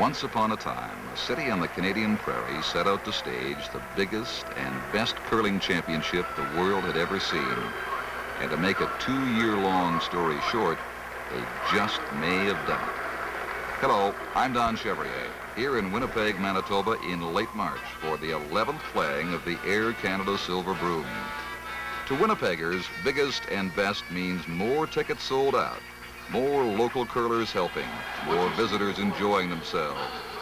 Once upon a time, a city on the Canadian prairie set out to stage the biggest and best curling championship the world had ever seen. And to make a 2-year-long story short, they just may have done it. Hello, I'm Don Chevrier, here in Winnipeg, Manitoba in late March for the 11th flaying of the Air Canada Silver Broom. To Winnipeggers, biggest and best means more tickets sold out, more local curlers helping, more visitors enjoying themselves,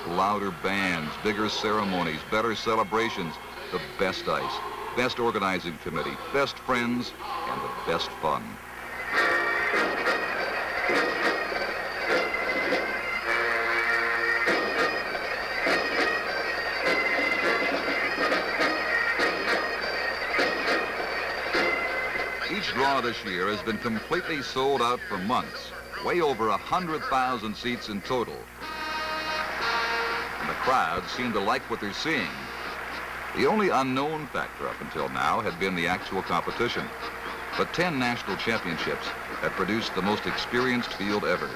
louder bands, bigger ceremonies, better celebrations, the best ice, best organizing committee, best friends, and the best fun. Each draw this year has been completely sold out for months, way over 100,000 seats in total. And the crowds seem to like what they're seeing. The only unknown factor up until now had been the actual competition. But 10 national championships have produced the most experienced field ever.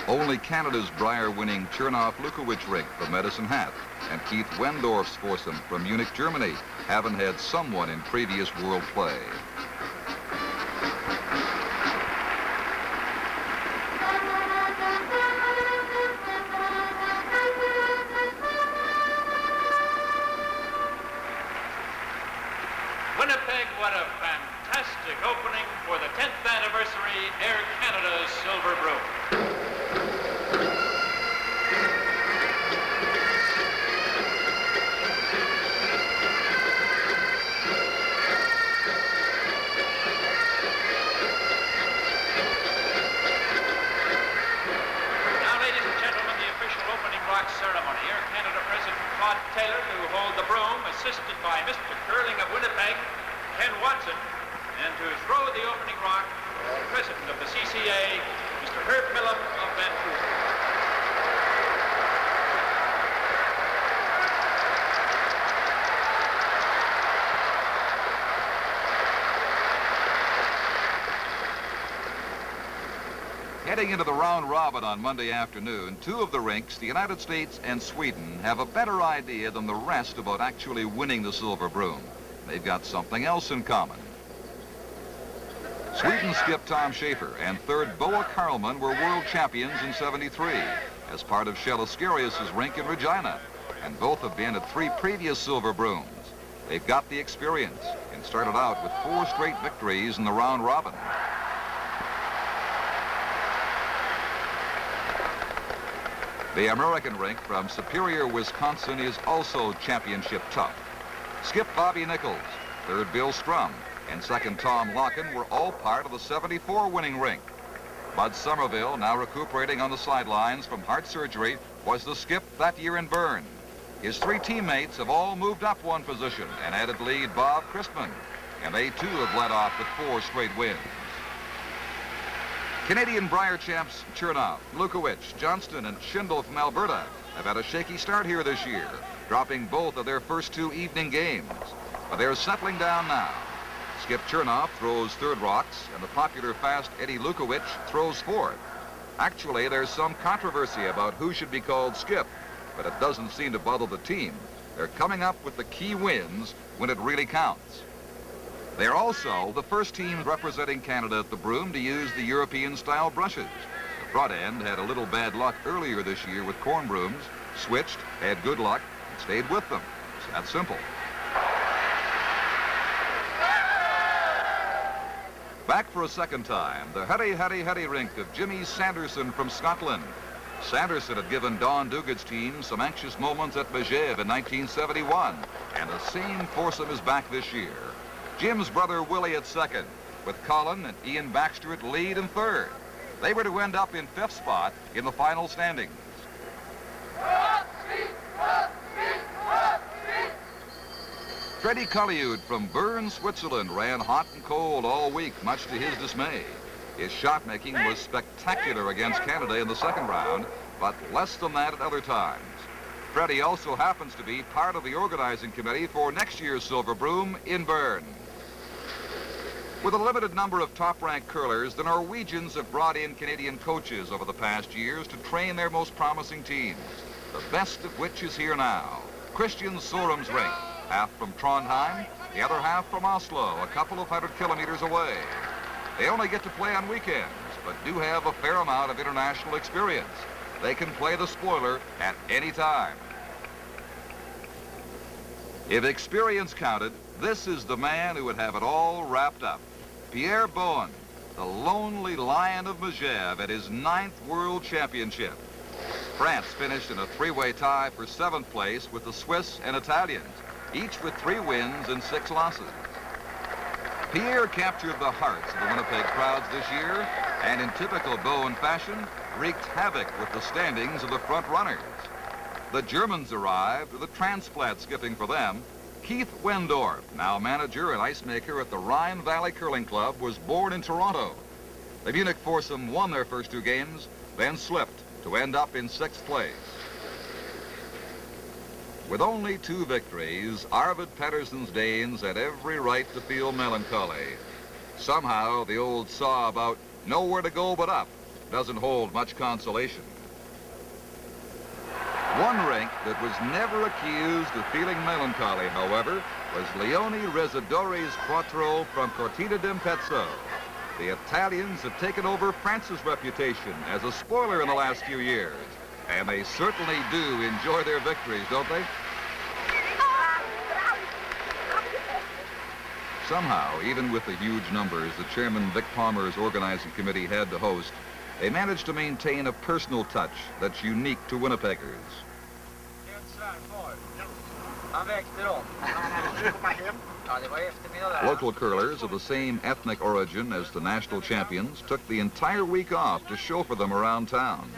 Only Canada's Brier-winning Chernoff-Lukowicz rink from Medicine Hat and Keith Wendorf's foursome from Munich, Germany haven't had someone in previous world play. Winnipeg, what a fantastic opening for the 10th anniversary Air Canada Silver Broom. Now, ladies and gentlemen, the official opening rock ceremony. Air Canada President Todd Taylor to hold the broom, assisted by Mr. Curling of Winnipeg, Ken Watson, and to throw the opening rock, the President of the CCA, Mr. Herb Millum of Vancouver. Heading into the round robin on Monday afternoon, two of the rinks, the United States and Sweden, have a better idea than the rest about actually winning the Silver Broom. They've got something else in common. Sweden skip Tom Schaefer and third Boa Karlman were world champions in '73 as part of Kjell Ascarius' rink in Regina, and both have been at 3 previous Silver Brooms. They've got the experience and started out with 4 straight victories in the round robin. The American rink from Superior, Wisconsin is also championship tough. Skip Bobby Nichols, third Bill Strum, and second Tom Locken were all part of the '74 winning rink. Bud Somerville, now recuperating on the sidelines from heart surgery, was the skip that year in Bern. His 3 teammates have all moved up 1 position and added lead Bob Christman, and they too have led off with 4 straight wins. Canadian Brier champs Chernoff, Lukowicz, Johnston, and Schindel from Alberta have had a shaky start here this year, dropping both of their first 2 evening games. But they're settling down now. Skip Chernoff throws third rocks, and the popular fast Eddie Lukowicz throws fourth. Actually, there's some controversy about who should be called skip, but it doesn't seem to bother the team. They're coming up with the key wins when it really counts. They're also the first team representing Canada at the Broom to use the European-style brushes. The front end had a little bad luck earlier this year with corn brooms, switched, had good luck, and stayed with them. It's that simple. Back for a second time, the Huddy rink of Jimmy Sanderson from Scotland. Sanderson had given Don Duguid's team some anxious moments at Megève in 1971, and the same foursome is back this year. Jim's brother Willie at second, with Colin and Ian Baxter at lead and third. They were to end up in 5th spot in the final standings. Freddie Colliud from Bern, Switzerland ran hot and cold all week, much to his dismay. His shot making was spectacular against Canada in the second round, but less than that at other times. Freddie also happens to be part of the organizing committee for next year's Silver Broom in Bern. With a limited number of top-ranked curlers, the Norwegians have brought in Canadian coaches over the past years to train their most promising teams. the best of which is here now. Christian Sorum's rink, half from Trondheim, the other half from Oslo, a couple of 100 kilometers away. They only get to play on weekends, but do have a fair amount of international experience. They can play the spoiler at any time. If experience counted, this is the man who would have it all wrapped up. Pierre Bowen, the lonely lion of Megève at his 9th World Championship. France finished in a three-way tie for 7th place with the Swiss and Italians, each with 3 wins and 6 losses. Pierre captured the hearts of the Winnipeg crowds this year, and in typical Bowen fashion, wreaked havoc with the standings of the front runners. The Germans arrived with a transplant skipping for them. Keith Wendorf, now manager and ice maker at the Rhine Valley Curling Club, was born in Toronto. The Munich foursome won their first 2 games, then slipped to end up in 6th place. With only 2 victories, Arvid Pettersson's Danes had every right to feel melancholy. Somehow, the old saw about nowhere to go but up doesn't hold much consolation. One rink that was never accused of feeling melancholy, however, was Leone Residori's Quattro from Cortina d'Ampezzo. The Italians have taken over France's reputation as a spoiler in the last few years, and they certainly do enjoy their victories, don't they? Somehow, even with the huge numbers the chairman Vic Palmer's organizing committee had to host, they managed to maintain a personal touch that's unique to Winnipeggers. Local curlers of the same ethnic origin as the national champions took the entire week off to chauffeur them around town.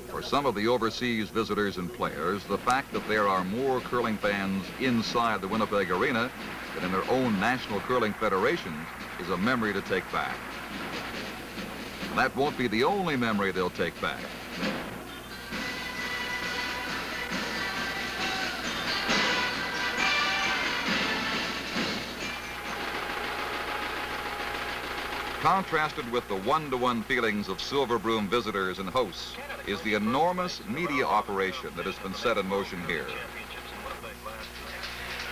For some of the overseas visitors and players, the fact that there are more curling fans inside the Winnipeg arena than in their own national curling federations is a memory to take back. And that won't be the only memory they'll take back. Contrasted with the one-to-one feelings of Silver Broom visitors and hosts is the enormous media operation that has been set in motion here.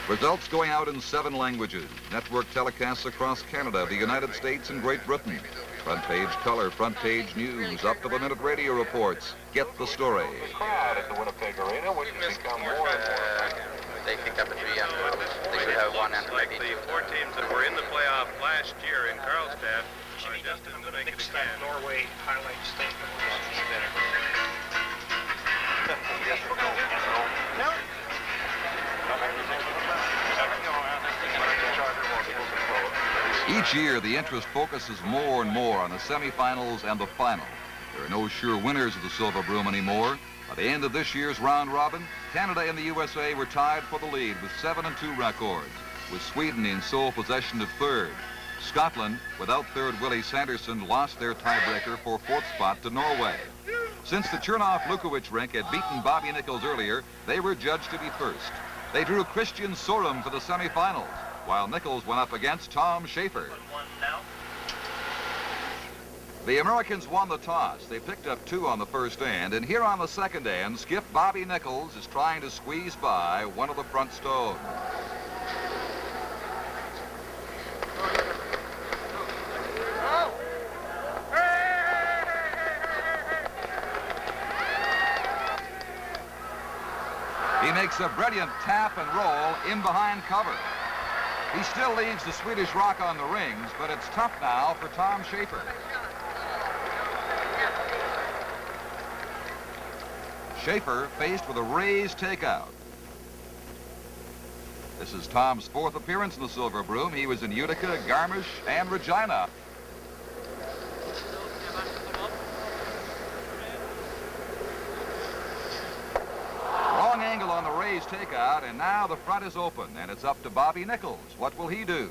Results going out in 7 languages, network telecasts across Canada, the United States, and Great Britain. Front page color, front page news, up-to-the-minute radio reports. Get the story. The crowd at the Winnipeg Arena would become more and more. They picked up a 3 and they should have 1 and like maybe the 2. 4 teams that were in the playoff last year in Carlstadt are destined to make it again. Norway highlights state. Each year, the interest focuses more and more on the semifinals and the final. There are no sure winners of the Silver Broom anymore. By the end of this year's round robin, Canada and the USA were tied for the lead with 7-2 records, with Sweden in sole possession of 3rd. Scotland, without 3rd Willie Sanderson, lost their tiebreaker for 4th spot to Norway. Since the Chernoff-Lukowicz rink had beaten Bobby Nichols earlier, they were judged to be first. They drew Christian Sorum for the semifinals, while Nichols went up against Tom Schaefer. The Americans won the toss. They picked up 2 on the first end, and here on the second end, skip Bobby Nichols is trying to squeeze by one of the front stones. He makes a brilliant tap and roll in behind cover. He still leaves the Swedish rock on the rings, but it's tough now for Tom Schaefer. Schaefer faced with a raised takeout. This is Tom's 4th appearance in the Silver Broom. He was in Utica, Garmisch, and Regina. Wrong angle on the raised takeout, and now the front is open, and it's up to Bobby Nichols. What will he do?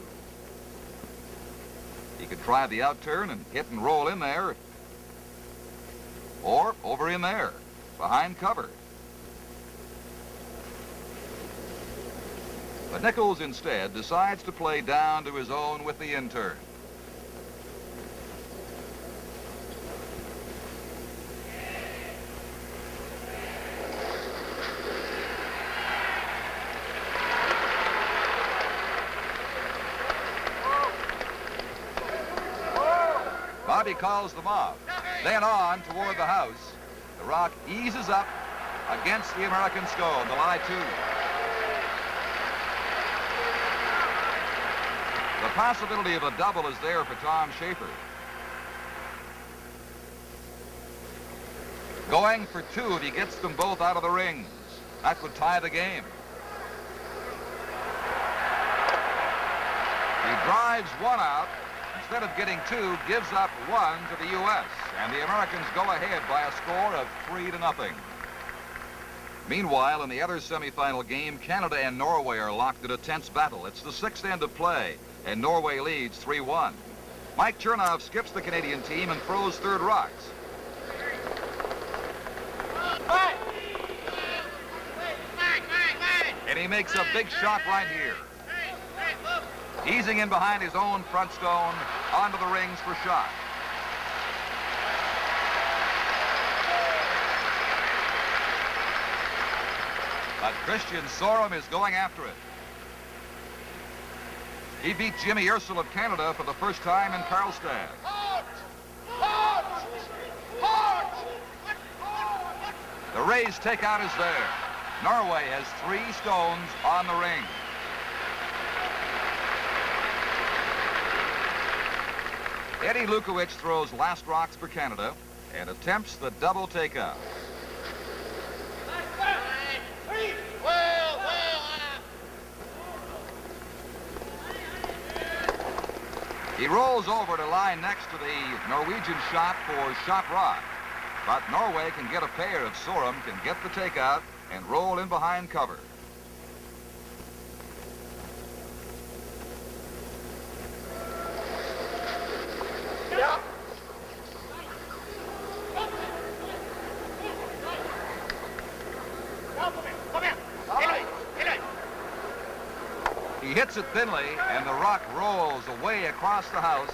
He could try the outturn and hit and roll in there, or over in there, behind cover. But Nichols instead decides to play down to his own with the in-turn. Bobby calls them off. Then on toward the house. The rock eases up against the American stone, the lie 2. The possibility of a double is there for Tom Schaefer. Going for 2 if he gets them both out of the rings. That would tie the game. He drives 1 out. Instead of getting 2, gives up 1 to the U.S. And the Americans go ahead by a score of 3-0. Meanwhile, in the other semifinal game, Canada and Norway are locked in a tense battle. It's the 6th end of play, and Norway leads 3-1. Mike Chernoff skips the Canadian team and throws third rocks. And he makes a big shot right here. Easing in behind his own front stone, onto the rings for shot. But Christian Sorum is going after it. He beat Jimmy Ursel of Canada for the first time in Karlstad. The Rays takeout is there. Norway has 3 stones on the ring. Eddie Lukowicz throws last rocks for Canada and attempts the double takeout. He rolls over to lie next to the Norwegian shot for shot rock. But Norway can get a pair if Sorum can get the takeout and roll in behind cover. He hits it thinly, and the rock rolls away across the house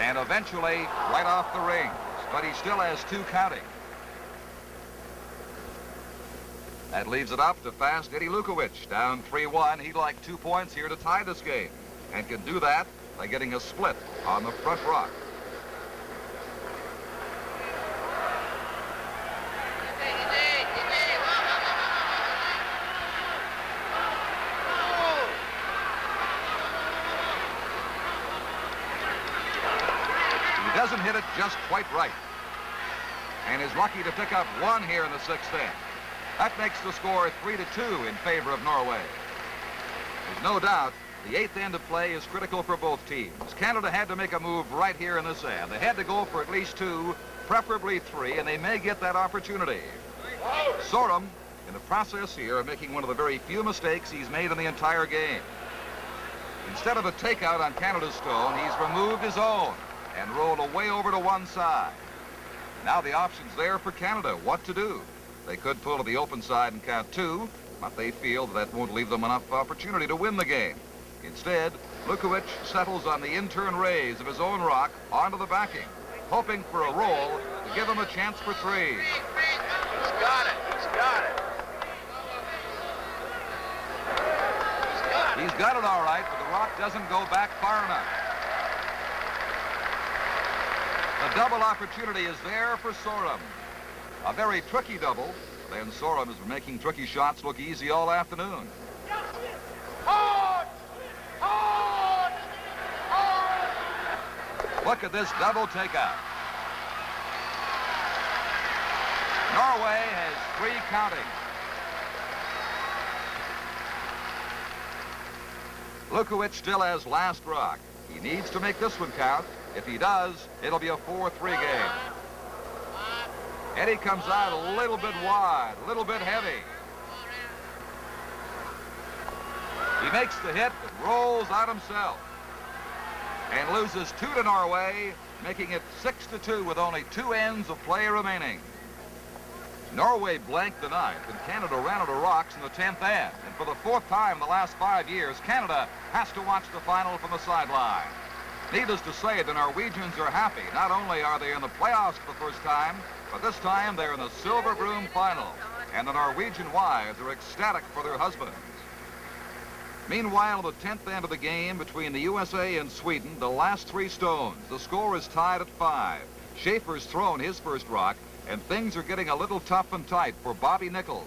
and eventually right off the rings. But he still has 2 counting. That leaves it up to fast Eddie Lukowicz. Down 3-1. He'd like 2 points here to tie this game, and can do that by getting a split on the front rock. Doesn't hit it just quite right, and is lucky to pick up 1 here in the 6th end. That makes the score 3-2 in favor of Norway. There's no doubt the 8th end of play is critical for both teams. Canada had to make a move right here in this end. They had to go for at least 2, preferably 3, and they may get that opportunity. Sorum, in the process here, of making one of the very few mistakes he's made in the entire game. Instead of a takeout on Canada's stone, he's removed his own and rolled away over to one side. Now the option's there for Canada. What to do? They could pull to the open side and count 2, but they feel that won't leave them enough opportunity to win the game. Instead, Lukowicz settles on the in-turn raise of his own rock onto the backing, hoping for a roll to give him a chance for 3. He's got it. He's got it. He's got it all right, but the rock doesn't go back far enough. The double opportunity is there for Sorum. A very tricky double. Then Sorum has been making tricky shots look easy all afternoon. Look at this double takeout. Norway has 3 counting. Lukowicz still has last rock. He needs to make this one count. If he does, it'll be a 4-3 game. Eddie comes out a little bit wide, a little bit heavy. He makes the hit, but rolls out himself. And loses 2 to Norway, making it 6-2 with only 2 ends of play remaining. Norway blanked the 9th, and Canada ran out of rocks in the 10th end. And for the 4th time in the last 5 years, Canada has to watch the final from the sideline. Needless to say, the Norwegians are happy. Not only are they in the playoffs for the first time, but this time they're in the Silver Broom final. And the Norwegian wives are ecstatic for their husbands. Meanwhile, the 10th end of the game between the USA and Sweden, the last 3 stones. The score is tied at 5. Schaefer's thrown his first rock, and things are getting a little tough and tight for Bobby Nichols.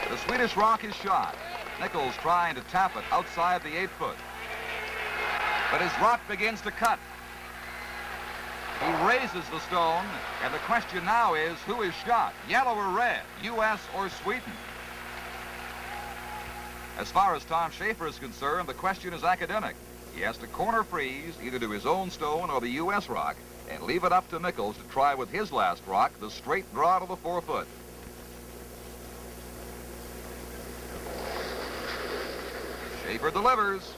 The Swedish rock is shot. Nichols trying to tap it outside the 8-foot. But his rock begins to cut. He raises the stone, and the question now is, who is shot, yellow or red, U.S. or Sweden? As far as Tom Schaefer is concerned, the question is academic. He has to corner freeze either to his own stone or the U.S. rock, and leave it up to Nichols to try with his last rock, the straight draw to the 4-foot. Schaefer delivers.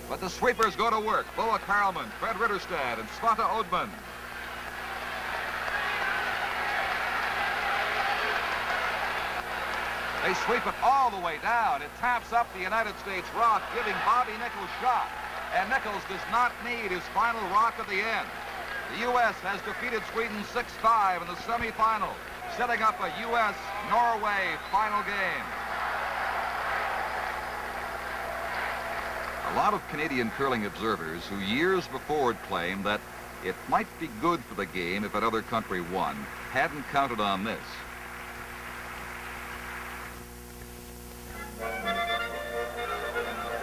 But the sweepers go to work. Boa Karlman, Fred Ritterstad, and Svante Odman. They sweep it all the way down. It taps up the United States rock, giving Bobby Nichols shot. And Nichols does not need his final rock at the end. The U.S. has defeated Sweden 6-5 in the semifinal, setting up a U.S.-Norway final game. A lot of Canadian curling observers who years before had claimed that it might be good for the game if another country won hadn't counted on this.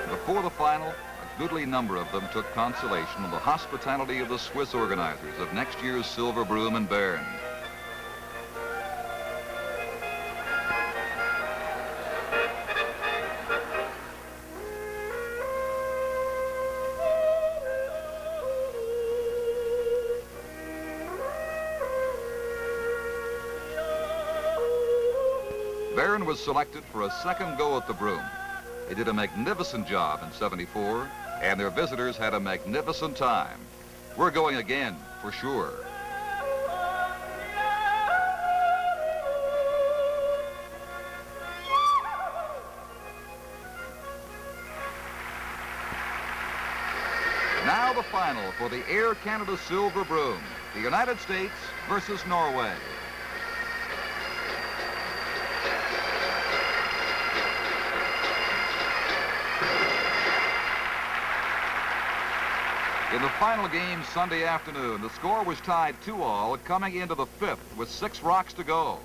Before the final, a goodly number of them took consolation in the hospitality of the Swiss organizers of next year's Silver Broom in Bern. Bern was selected for a second go at the Broom. They did a magnificent job in '74, and their visitors had a magnificent time. We're going again, for sure. Now the final for the Air Canada Silver Broom, the United States versus Norway. In the final game Sunday afternoon, the score was tied 2-all, coming into the 5th with 6 rocks to go.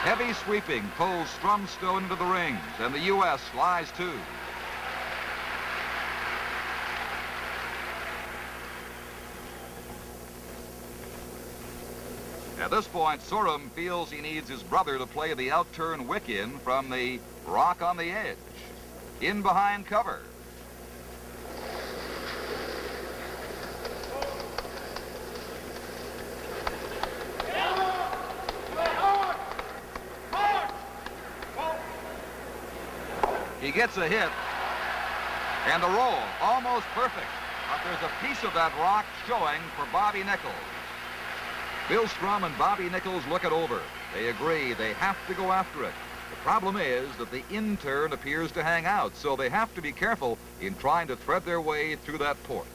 Heavy sweeping pulls Strum stone into the rings, and the U.S. lies too. At this point, Sorum feels he needs his brother to play the out-turn wick in from the rock on the edge. In behind cover. He gets a hit, and the roll, almost perfect. But there's a piece of that rock showing for Bobby Nichols. Bill Strum and Bobby Nichols look it over. They agree they have to go after it. The problem is that the in-turn appears to hang out, so they have to be careful in trying to thread their way through that port.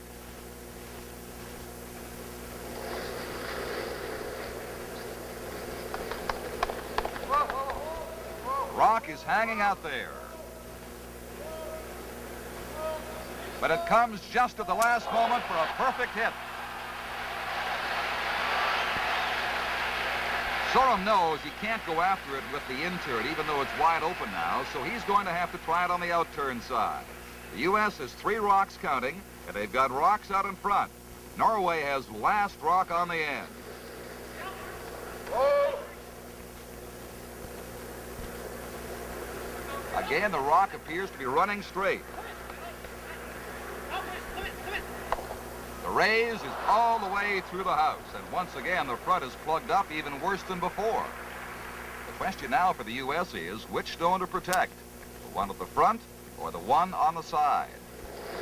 The rock is hanging out there. But it comes just at the last moment for a perfect hit. Sorum knows he can't go after it with the in-turn, even though it's wide open now, so he's going to have to try it on the out-turn side. The U.S. has 3 rocks counting, and they've got rocks out in front. Norway has last rock on the end. Again, the rock appears to be running straight. The raise is all the way through the house, and once again, the front is plugged up even worse than before. The question now for the U.S. is which stone to protect. the one at the front or the one on the side.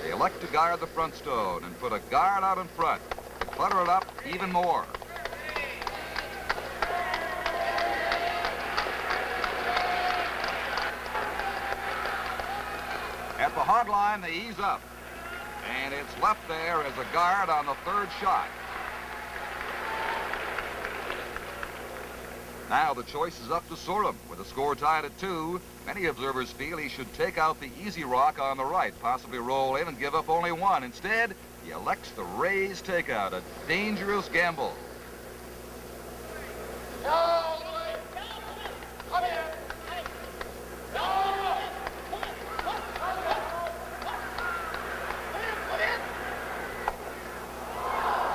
They elect to guard the front stone and put a guard out in front to clutter it up even more. At the hard line, they ease up, and it's left there as a guard on the third shot. Now the choice is up to Sorum. With the score tied at 2, many observers feel he should take out the easy rock on the right, possibly roll in and give up only one. Instead, he elects the raise takeout, a dangerous gamble.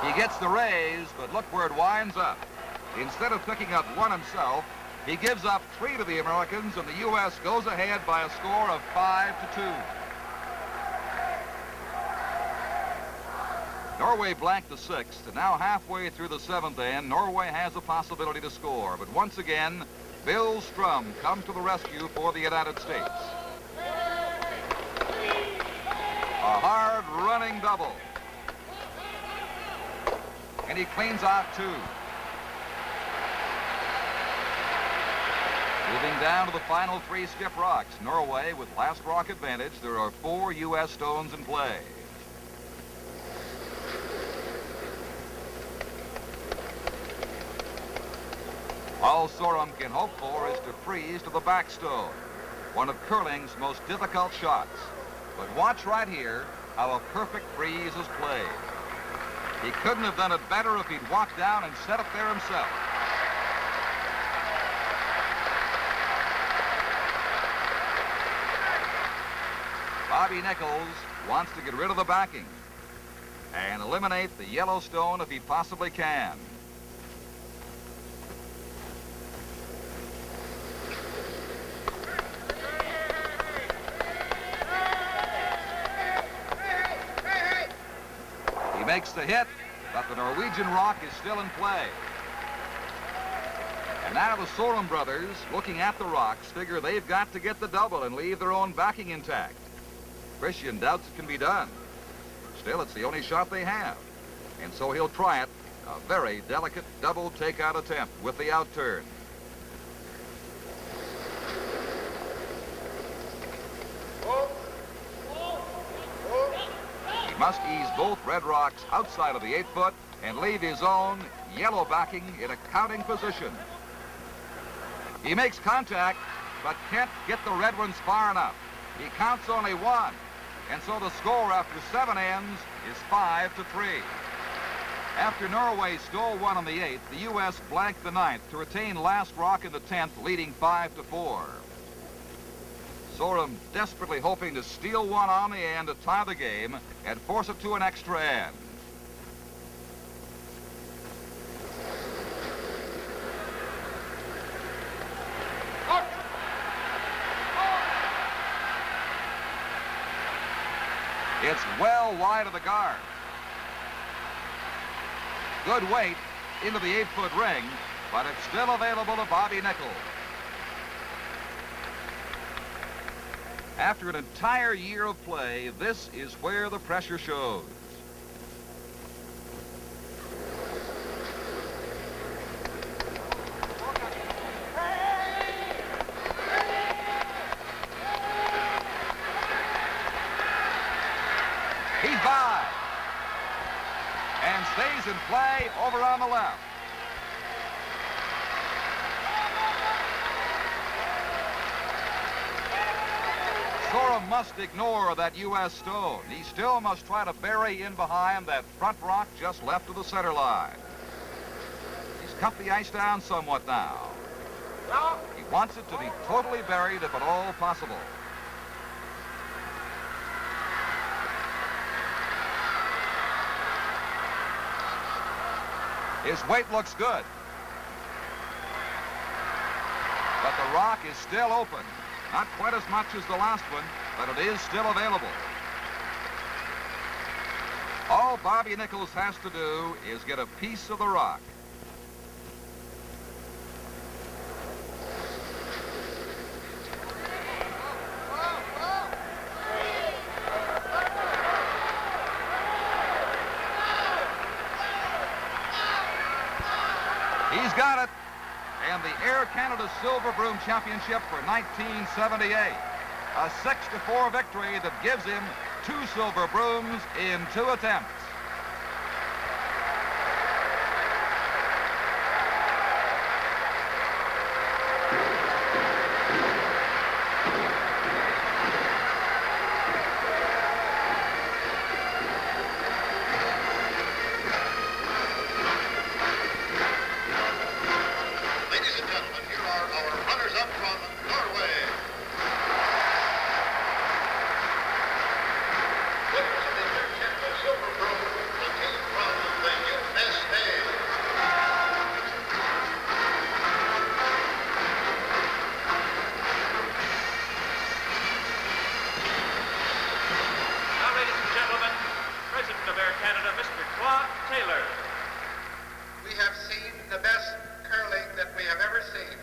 He gets the raise, but look where it winds up. Instead of picking up one himself, he gives up 3 to the Americans, and the U.S. goes ahead by a score of 5-2. Norway blanked the 6th, and now halfway through the 7th end, Norway has a possibility to score. But once again, Bill Strum comes to the rescue for the United States. A hard running double. And he cleans out 2. Moving down to the final 3 skip rocks. Norway with last rock advantage. There are 4 U.S. stones in play. All Sorum can hope for is to freeze to the back stone, one of curling's most difficult shots. But watch right here how a perfect freeze is played. He couldn't have done it better if he'd walked down and set it there himself. Bobby Nichols wants to get rid of the backing and eliminate the yellow stone if he possibly can. He makes the hit, but the Norwegian rock is still in play. And now the Sorum brothers, looking at the rocks, figure they've got to get the double and leave their own backing intact. Christian doubts it can be done. Still, it's the only shot they have. And so he'll try it, a very delicate double takeout attempt with the outturn. He must ease both red rocks outside of the 8-foot and leave his own yellow backing in a counting position. He makes contact, but can't get the red ones far enough. He counts only 1, and so the score after 7 ends is 5-3. After Norway stole 1 on the 8th, the U.S. blanked the 9th to retain last rock in the 10th, leading 5-4. Sorum desperately hoping to steal 1 on the end to tie the game and force it to an extra end. It's well wide of the guard. Good weight into the 8-foot ring, but it's still available to Bobby Nichols. After an entire year of play, this is where the pressure shows. He's by and stays in play over on the left. Sorum must ignore that U.S. stone. He still must try to bury in behind that front rock just left of the center line. He's cut the ice down somewhat now. He wants it to be totally buried if at all possible. His weight looks good. But the rock is still open. Not quite as much as the last one, but it is still available. All Bobby Nichols has to do is get a piece of the rock. He's got it. And the Air Canada Silver Broom Championship for 1978. A 6-4 victory that gives him 2 silver brooms in 2 attempts. We have seen the best curling that we have ever seen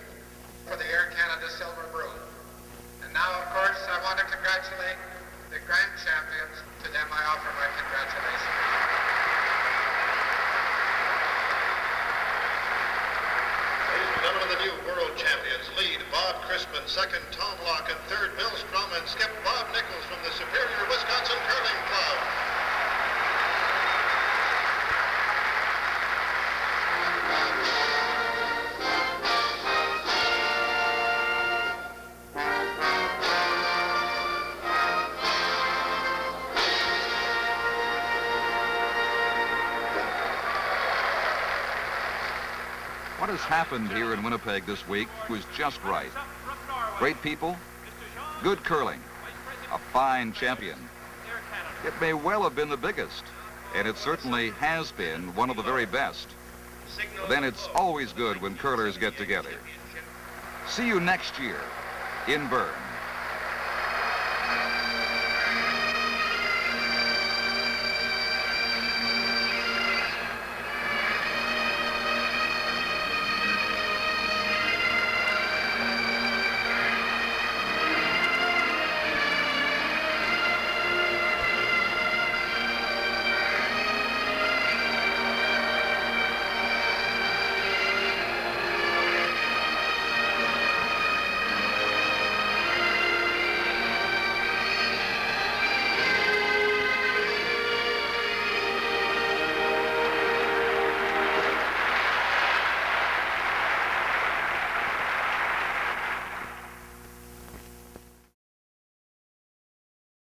for the Air Canada Silver Broom. And now, of course, I want to congratulate the grand champions. To them I offer my congratulations. Ladies and gentlemen, the new world champions lead Bob Christman, second Tom Locken, third Bill Strum, and skip Bob Nichols from the Superior Wisconsin Curling Club. What has happened here in Winnipeg this week was just right. Great people, good curling, a fine champion. It may well have been the biggest, and it certainly has been one of the very best. But then it's always good when curlers get together. See you next year in Bern.